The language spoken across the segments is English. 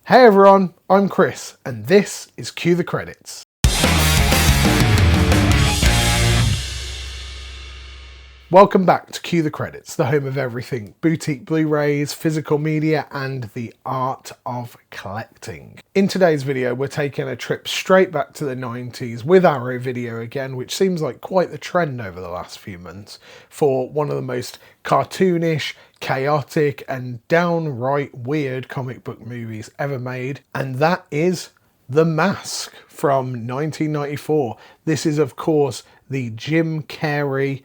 Hey everyone, I'm Chris, and this is Cue the Credits. Welcome back to Cue the Credits, the home of everything boutique Blu-rays, physical media, and the art of collecting. In today's video, we're taking a trip straight back to the 90s with Arrow Video again, which seems like quite the trend over the last few months for one of the most cartoonish, chaotic, and downright weird comic book movies ever made, and that is The Mask from 1994. This is, of course, the Jim Carrey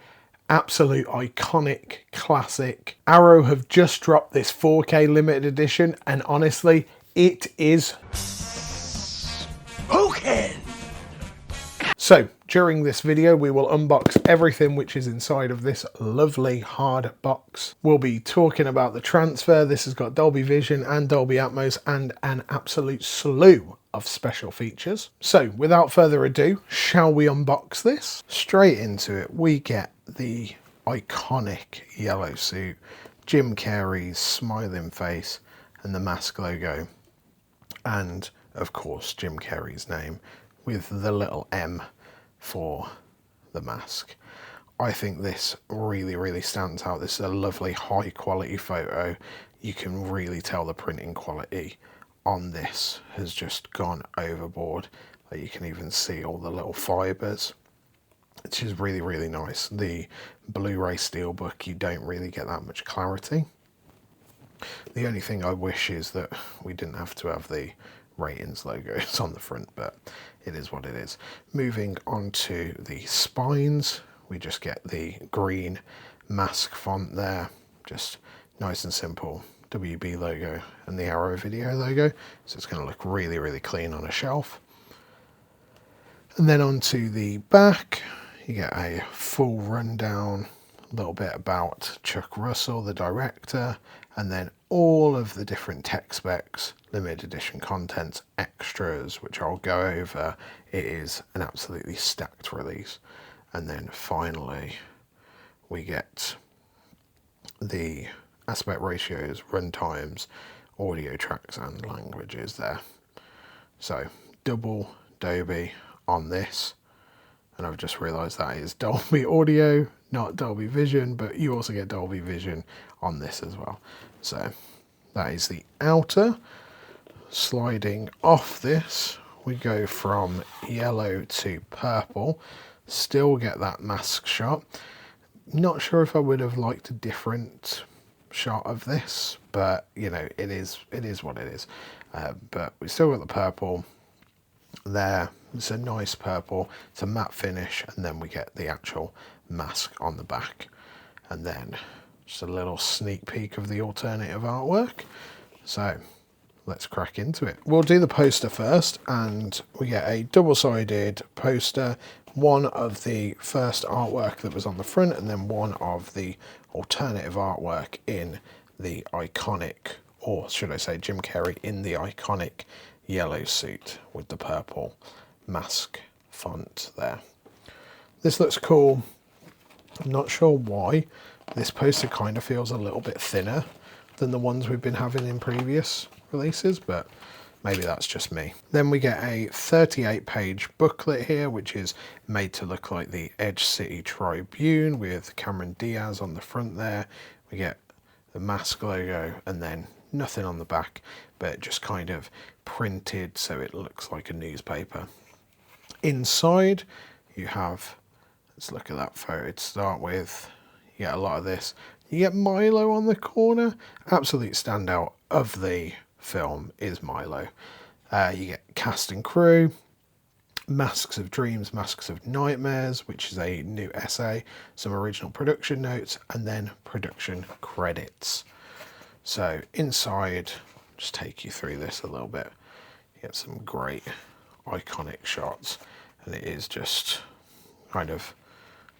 absolute iconic classic. Arrow have just dropped this 4K limited edition, and honestly, it is smokin'. So during this video, we will unbox everything which is inside of this lovely hard box. We'll be talking about the transfer. This has got Dolby Vision and Dolby Atmos and an absolute slew of special features. So without further ado, shall we unbox this? Straight into it, we get the iconic yellow suit, Jim Carrey's smiling face, and the Mask logo, and of course Jim Carrey's name with the little M for the mask. I think this really stands out. This is a lovely high quality photo. You can really tell the printing quality on this has just gone overboard. You can even see all the little fibers, which is really nice. The Blu-ray steelbook, you don't really get that much clarity. The only thing I wish is that we didn't have to have the ratings logos on the front, but it is what it is. Moving on to the spines, we just get the green Mask font there, just nice and simple. WB logo and the Arrow Video logo, so it's going to look really clean on a shelf. And then onto the back, you get a full rundown, a little bit about Chuck Russell, the director, and then all of the different tech specs, limited edition contents, extras, which I'll go over. It is an absolutely stacked release. And then finally, we get the aspect ratios, run times, audio tracks, and languages there. So double Dolby on this. And I've just realised that is Dolby Audio, not Dolby Vision, but you also get Dolby Vision on this as well. So that is the outer. Sliding off this, we go from yellow to purple. Still get that mask shot. Not sure if I would have liked a different shot of this, but you know, it is what it is. But we still got the purple there. It's a nice purple, it's a matte finish, and then we get the actual mask on the back, and then just a little sneak peek of the alternative artwork. So let's crack into it. We'll do the poster first, and we get a double-sided poster, one of the first artwork that was on the front, and then one of the alternative artwork in the iconic, or should I say Jim Carrey in the iconic yellow suit with the purple mask font there. This looks cool. I'm not sure why. This poster kind of feels a little bit thinner than the ones we've been having in previous releases, but maybe that's just me. Then we get a 38-page booklet here, which is made to look like the Edge City Tribune with Cameron Diaz on the front there. We get the Mask logo and then nothing on the back, but just kind of printed so it looks like a newspaper. Inside you have, let's look at that photo to start with. You get a lot of this. You get Milo on the corner. Absolute standout of the film is Milo. You get cast and crew, Masks of Dreams, Masks of Nightmares, which is a new essay, some original production notes, and then production credits. So inside, just take you through this a little bit. You get some great iconic shots, and it is just kind of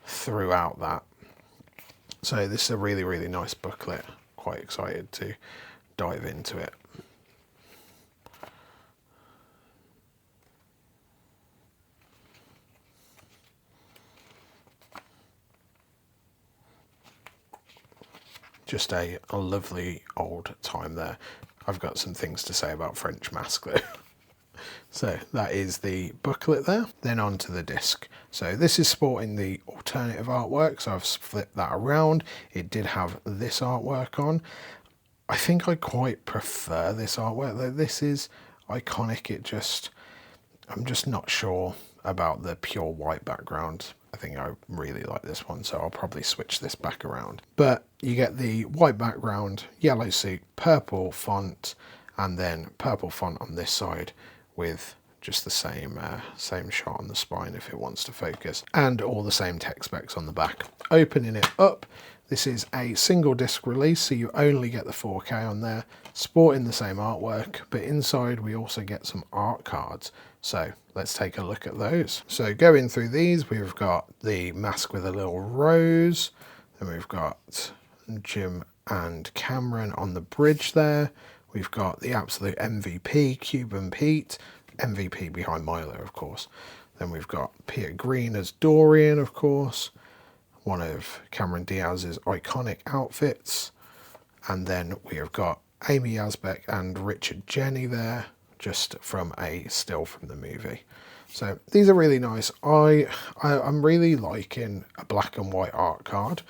throughout that. So this is a really nice booklet. Quite excited to dive into it. Just a lovely old time there. I've got some things to say about French mask though. So that is the booklet there. Then onto the disc. So this is sporting the alternative artwork, so I've flipped that around. It did have this artwork on. I think I quite prefer this artwork though. This is iconic. I'm just not sure about the pure white background. I think I really like this one, so I'll probably switch this back around. But you get the white background, yellow suit, purple font, and then purple font on this side with just the same shot on the spine if it wants to focus, and all the same tech specs on the back. Opening it up, this is a single disc release, so you only get the 4K on there, sporting the same artwork, but inside we also get some art cards. So let's take a look at those. So going through these, we've got the mask with a little rose, then we've got Jim and Cameron on the bridge there. We've got the absolute MVP, Cuban Pete, MVP behind Milo, of course. Then we've got Peter Green as Dorian, of course, one of Cameron Diaz's iconic outfits. And then we have got Amy Yazbek and Richard Jenny there, just from a still from the movie. So these are really nice. I'm really liking a black and white art card.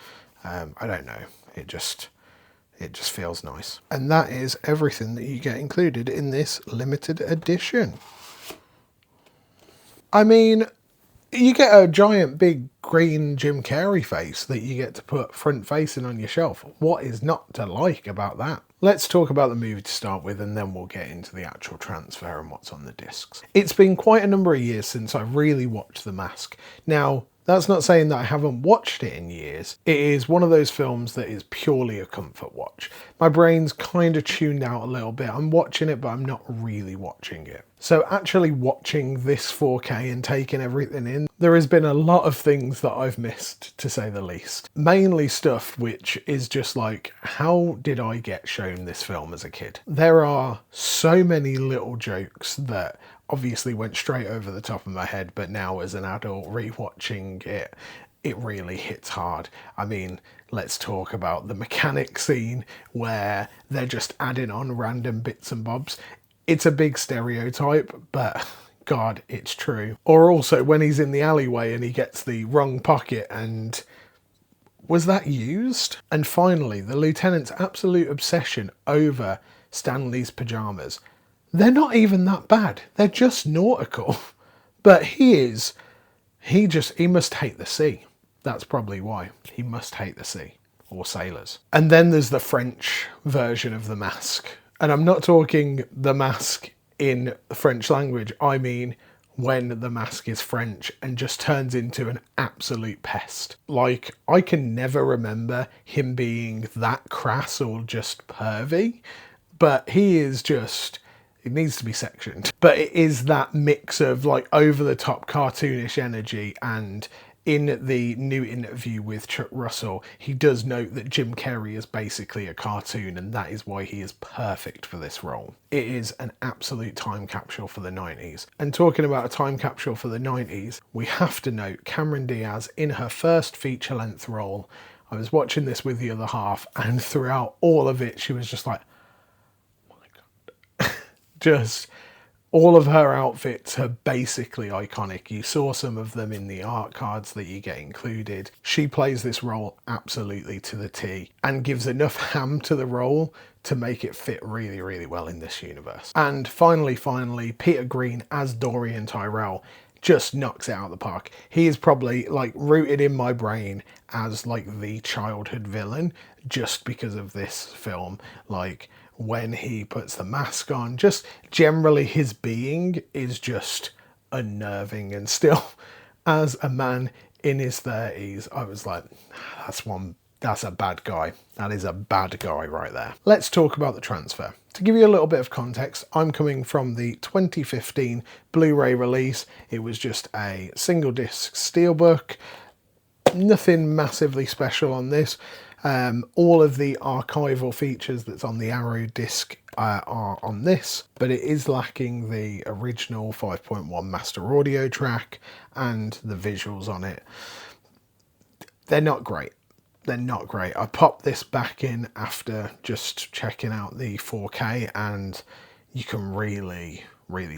I don't know, it just feels nice. And that is everything that you get included in this limited edition. I mean, you get a giant big green Jim Carrey face that you get to put front facing on your shelf. What is not to like about that? Let's talk about the movie to start with, and then we'll get into the actual transfer and what's on the discs. It's been quite a number of years since I really watched The Mask. Now, that's not saying that I haven't watched it in years. It is one of those films that is purely a comfort watch. My brain's kind of tuned out a little bit. I'm watching it, but I'm not really watching it. So actually watching this 4K and taking everything in, there has been a lot of things that I've missed, to say the least. Mainly stuff which is just like, how did I get shown this film as a kid? There are so many little jokes that obviously went straight over the top of my head, but now as an adult rewatching it, it really hits hard. I mean, let's talk about the mechanic scene where they're just adding on random bits and bobs. It's a big stereotype, but God, it's true. Or also when he's in the alleyway and he gets the wrong pocket and was that used? And finally, the lieutenant's absolute obsession over Stanley's pajamas. They're not even that bad. They're just nautical. But he must hate the sea. That's probably why. He must hate the sea or sailors. And then there's the French version of The Mask. And I'm not talking The Mask in the French language. I mean when the mask is French and just turns into an absolute pest. Like, I can never remember him being that crass or just pervy, but he is just, it needs to be sectioned. But it is that mix of like over the top cartoonish energy, and in the new interview with Chuck Russell, he does note that Jim Carrey is basically a cartoon, and that is why he is perfect for this role. It is an absolute time capsule for the 90s. And talking about a time capsule for the 90s, we have to note Cameron Diaz in her first feature-length role. I was watching this with the other half, and throughout all of it, she was just like, oh my God. Just all of her outfits are basically iconic. You saw some of them in the art cards that you get included. She plays this role absolutely to the T and gives enough ham to the role to make it fit really, really well in this universe. And finally, Peter Green as Dorian Tyrell just knocks it out of the park. He is probably like rooted in my brain as like the childhood villain just because of this film. Like, when he puts the mask on, just generally his being is just unnerving. And still, as a man in his 30s, I was like, that's a bad guy. That is a bad guy right there. Let's talk about the transfer. To give you a little bit of context, I'm coming from the 2015 Blu-ray release. It was just a single disc steelbook. Nothing massively special on this. All of the archival features that's on the Arrow disc are on this, but it is lacking the original 5.1 master audio track and the visuals on it. They're not great. they're not great. I popped this back in after just checking out the 4K, and you can really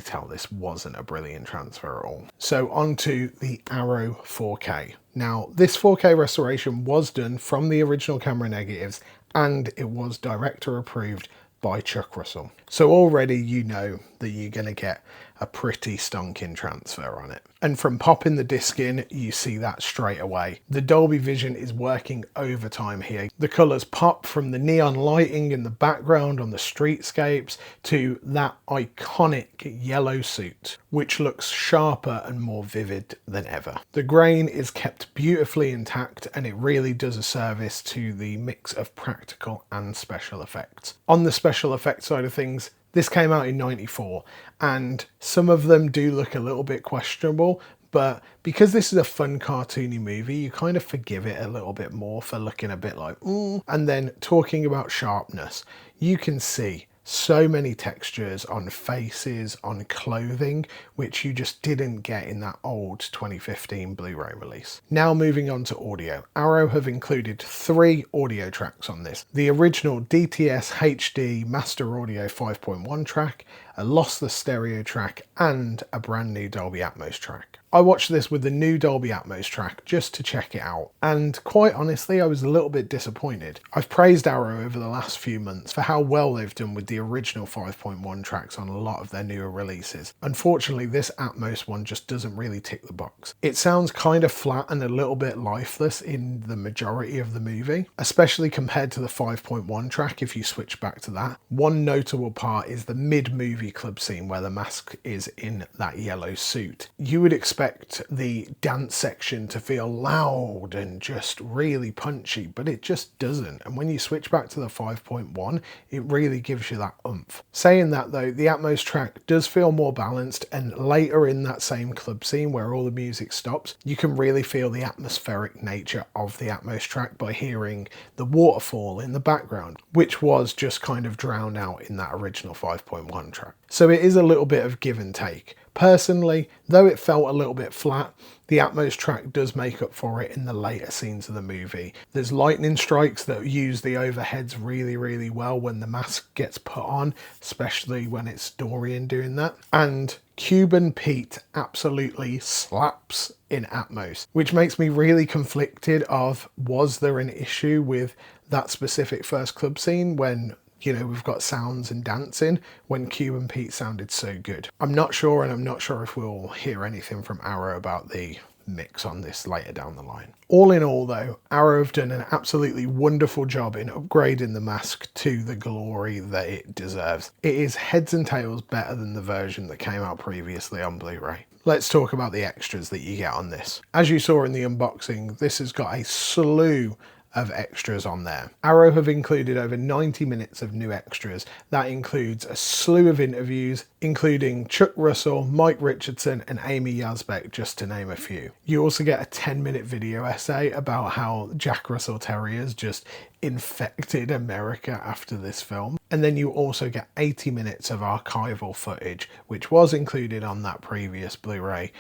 tell this wasn't a brilliant transfer at all. So on to the Arrow 4K. Now, this 4K restoration was done from the original camera negatives, and it was director approved by Chuck Russell. So already you know that you're going to get a pretty stonking transfer on it. And from popping the disc in, you see that straight away. The Dolby Vision is working overtime here. The colours pop from the neon lighting in the background on the streetscapes to that iconic yellow suit, which looks sharper and more vivid than ever. The grain is kept beautifully intact, and it really does a service to the mix of practical and special effects. On the special effects side of things, this came out in '94, and some of them do look a little bit questionable, but because this is a fun cartoony movie, you kind of forgive it a little bit more for looking a bit like, And then talking about sharpness, you can see so many textures on faces, on clothing, which you just didn't get in that old 2015 Blu-ray release. Now moving on to audio. Arrow have included 3 audio tracks on this. The original DTS HD Master Audio 5.1 track, a lossless stereo track, and a brand new Dolby Atmos track. I watched this with the new Dolby Atmos track just to check it out, and quite honestly I was a little bit disappointed. I've praised Arrow over the last few months for how well they've done with the original 5.1 tracks on a lot of their newer releases. Unfortunately, this Atmos one just doesn't really tick the box. It sounds kind of flat and a little bit lifeless in the majority of the movie, especially compared to the 5.1 track if you switch back to that. One notable part is the mid-movie club scene where the mask is in that yellow suit. You would expect the dance section to feel loud and just really punchy, but it just doesn't. And when you switch back to the 5.1, it really gives you that oomph. Saying that though, the Atmos track does feel more balanced, and later in that same club scene where all the music stops, you can really feel the atmospheric nature of the Atmos track by hearing the waterfall in the background, which was just kind of drowned out in that original 5.1 track. So it is a little bit of give and take. Personally, though it felt a little bit flat, the Atmos track does make up for it in the later scenes of the movie. There's lightning strikes that use the overheads really well when the mask gets put on, especially when it's Dorian doing that. And Cuban Pete absolutely slaps in Atmos, which makes me really conflicted of, was there an issue with that specific first club scene when, you know, we've got sounds and dancing, when Cuban Pete sounded so good? I'm not sure, and I'm not sure if we'll hear anything from Arrow about the mix on this later down the line. All in all though, Arrow have done an absolutely wonderful job in upgrading the mask to the glory that it deserves. It is heads and tails better than the version that came out previously on Blu-ray. Let's talk about the extras that you get on this. As you saw in the unboxing, this has got a slew of extras on there. Arrow have included over 90 minutes of new extras. That includes a slew of interviews, including Chuck Russell, Mike Richardson, and Amy Yazbek, just to name a few. You also get a 10-minute video essay about how Jack Russell Terriers just infected America after this film. And then you also get 80 minutes of archival footage, which was included on that previous Blu-ray.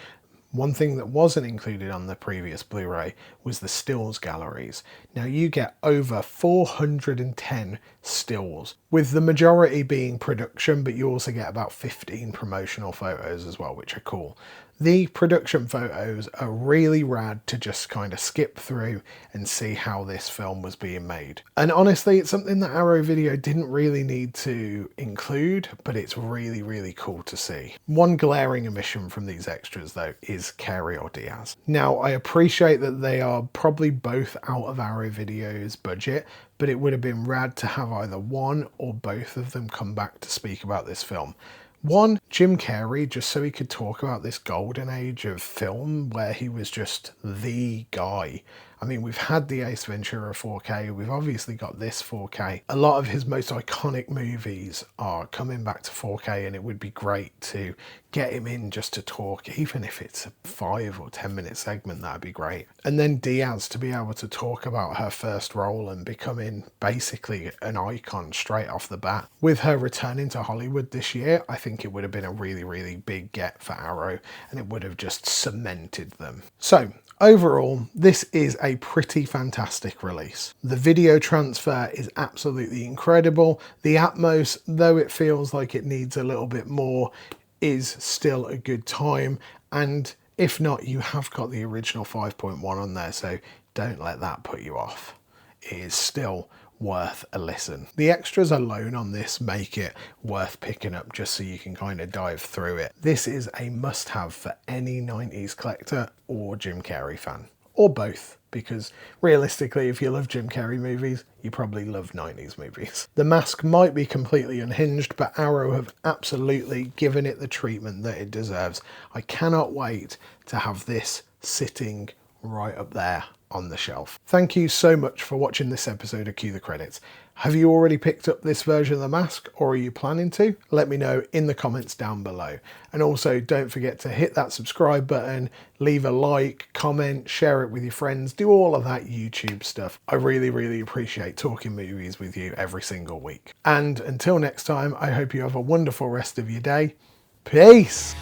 One thing that wasn't included on the previous Blu-ray was the stills galleries. Now you get over 410 stills, with the majority being production, but you also get about 15 promotional photos as well, which are cool. The production photos are really rad to just kind of skip through and see how this film was being made. And honestly, it's something that Arrow Video didn't really need to include, but it's really cool to see. One glaring omission from these extras though is Carrey or Diaz. Now I appreciate that they are probably both out of Arrow Video's budget, but it would have been rad to have either one or both of them come back to speak about this film. One, Jim Carrey, just so he could talk about this golden age of film where he was just the guy. I mean, we've had the Ace Ventura 4K, we've obviously got this 4K. A lot of his most iconic movies are coming back to 4K, and it would be great to get him in just to talk, even if it's a 5 or 10 minute segment, that'd be great. And then Diaz to be able to talk about her first role and becoming basically an icon straight off the bat. With her returning to Hollywood this year, I think it would have been a really big get for Arrow, and it would have just cemented them. So overall, this is a a pretty fantastic release. The video transfer is absolutely incredible. The Atmos, though it feels like it needs a little bit more, is still a good time. And if not, you have got the original 5.1 on there, so don't let that put you off. It is still worth a listen. The extras alone on this make it worth picking up just so you can kind of dive through it. This is a must-have for any 90s collector or Jim Carrey fan, or both, because realistically, if you love Jim Carrey movies, you probably love 90s movies. The mask might be completely unhinged, but Arrow have absolutely given it the treatment that it deserves. I cannot wait to have this sitting right up there on the shelf. Thank you so much for watching this episode of Cue the Credits. Have you already picked up this version of the mask, or are you planning to? Let me know in the comments down below. And also don't forget to hit that subscribe button, leave a like, comment, share it with your friends, do all of that YouTube stuff. I really appreciate talking movies with you every single week. And until next time, I hope you have a wonderful rest of your day. Peace!